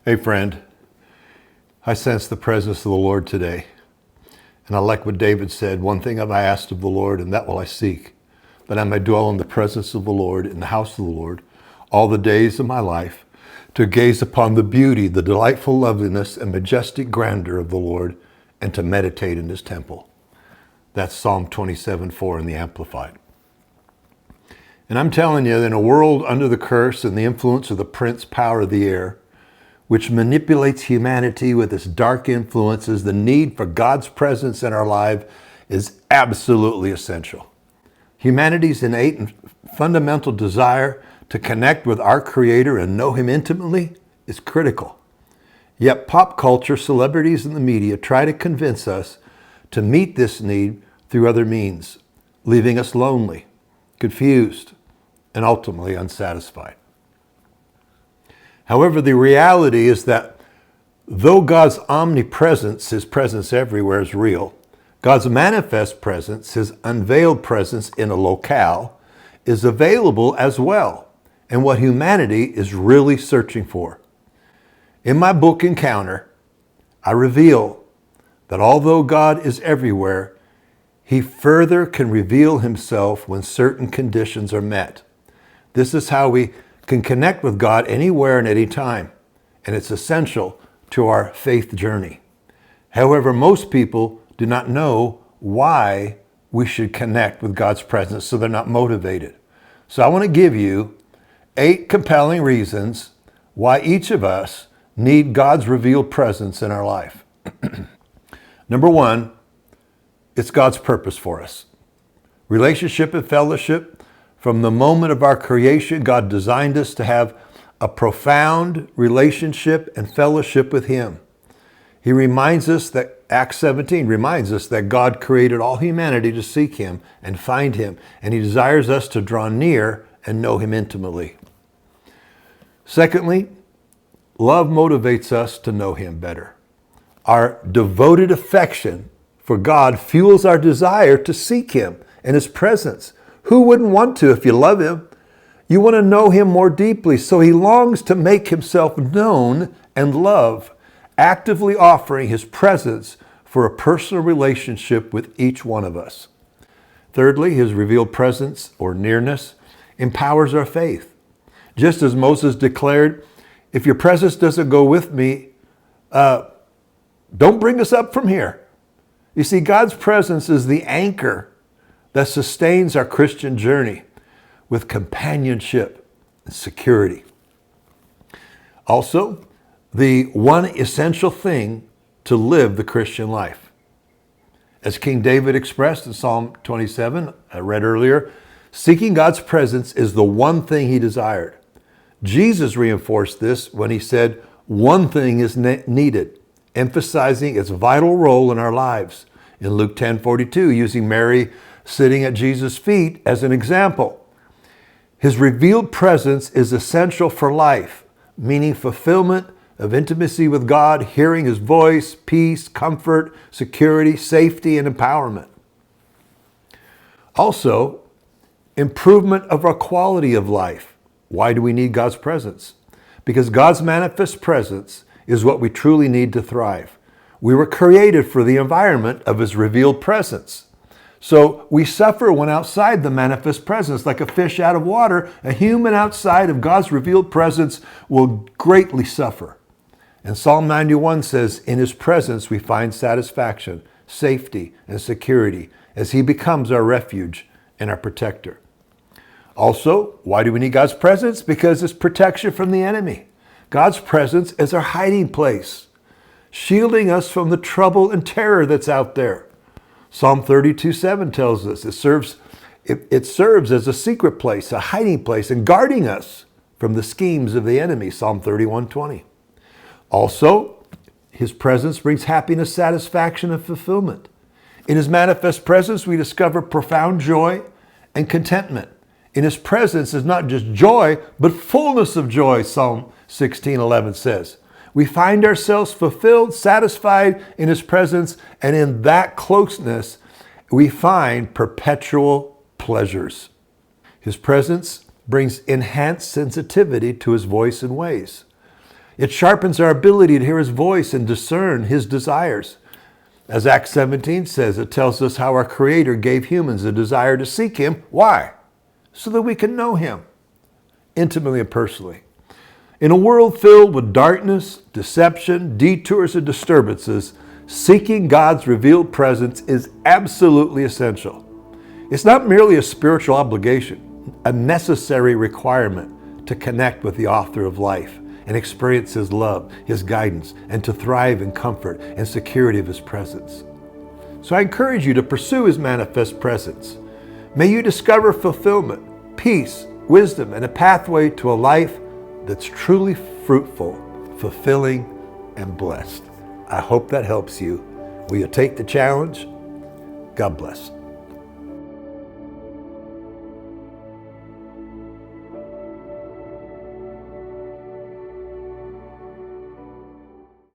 Hey friend, I sense the presence of the Lord today. And I like what David said, one thing have I asked of the Lord, and that will I seek, that I may dwell in the presence of the Lord, in the house of the Lord, all the days of my life, to gaze upon the beauty, the delightful loveliness, and majestic grandeur of the Lord, and to meditate in his temple. That's Psalm 27:4 in the Amplified. And I'm telling you, in a world under the curse and the influence of the prince power of the air, which manipulates humanity with its dark influences, the need for God's presence in our life is absolutely essential. Humanity's innate and fundamental desire to connect with our Creator and know him intimately is critical. Yet pop culture, celebrities, and the media try to convince us to meet this need through other means, leaving us lonely, confused, and ultimately unsatisfied. However, the reality is that though God's omnipresence, his presence everywhere, is real, God's manifest presence, his unveiled presence in a locale, is available as well, and what humanity is really searching for. In my book, Encounter, I reveal that although God is everywhere, he further can reveal himself when certain conditions are met. This is how we can connect with God anywhere and any time, and it's essential to our faith journey. However, most people do not know why we should connect with God's presence, so they're not motivated. So I want to give you 8 compelling reasons why each of us need God's revealed presence in our life. Number 1, it's God's purpose for us. Relationship and fellowship. From the moment of our creation, God designed us to have a profound relationship and fellowship with him. He reminds us that, Acts 17 reminds us that God created all humanity to seek him and find him, and he desires us to draw near and know him intimately. Secondly, love motivates us to know him better. Our devoted affection for God fuels our desire to seek him and his presence. Who wouldn't want to if you love him? You want to know him more deeply, so he longs to make himself known and love, actively offering his presence for a personal relationship with each one of us. Thirdly, his revealed presence or nearness empowers our faith. Just as Moses declared, if your presence doesn't go with me, don't bring us up from here. You see, God's presence is the anchor that sustains our Christian journey with companionship and security. Also, the one essential thing to live the Christian life. As King David expressed in Psalm 27, I read earlier, seeking God's presence is the one thing he desired. Jesus reinforced this when he said, one thing is needed, emphasizing its vital role in our lives. In Luke 10:42, using Mary sitting at Jesus' feet as an example. His revealed presence is essential for life, meaning fulfillment of intimacy with God, hearing his voice, peace, comfort, security, safety, and empowerment. Also, improvement of our quality of life. Why do we need God's presence? Because God's manifest presence is what we truly need to thrive. We were created for the environment of his revealed presence. So we suffer when outside the manifest presence, like a fish out of water. A human outside of God's revealed presence will greatly suffer. And Psalm 91 says, in his presence we find satisfaction, safety, and security as he becomes our refuge and our protector. Also, why do we need God's presence? Because it's protection from the enemy. God's presence is our hiding place, shielding us from the trouble and terror that's out there. Psalm 32:7 tells us it serves as a secret place, a hiding place, and guarding us from the schemes of the enemy. Psalm 31:20. Also, his presence brings happiness, satisfaction, and fulfillment. In his manifest presence, we discover profound joy and contentment. In his presence is not just joy, but fullness of joy, Psalm 16:11 says. We find ourselves fulfilled, satisfied in his presence, and in that closeness, we find perpetual pleasures. His presence brings enhanced sensitivity to his voice and ways. It sharpens our ability to hear his voice and discern his desires. As Acts 17 says, it tells us how our Creator gave humans a desire to seek him. Why? So that we can know him intimately and personally. In a world filled with darkness, deception, detours, and disturbances, seeking God's revealed presence is absolutely essential. It's not merely a spiritual obligation, a necessary requirement to connect with the author of life and experience his love, his guidance, and to thrive in comfort and security of his presence. So I encourage you to pursue his manifest presence. May you discover fulfillment, peace, wisdom, and a pathway to a life that's truly fruitful, fulfilling, and blessed. I hope that helps you. Will you take the challenge? God bless.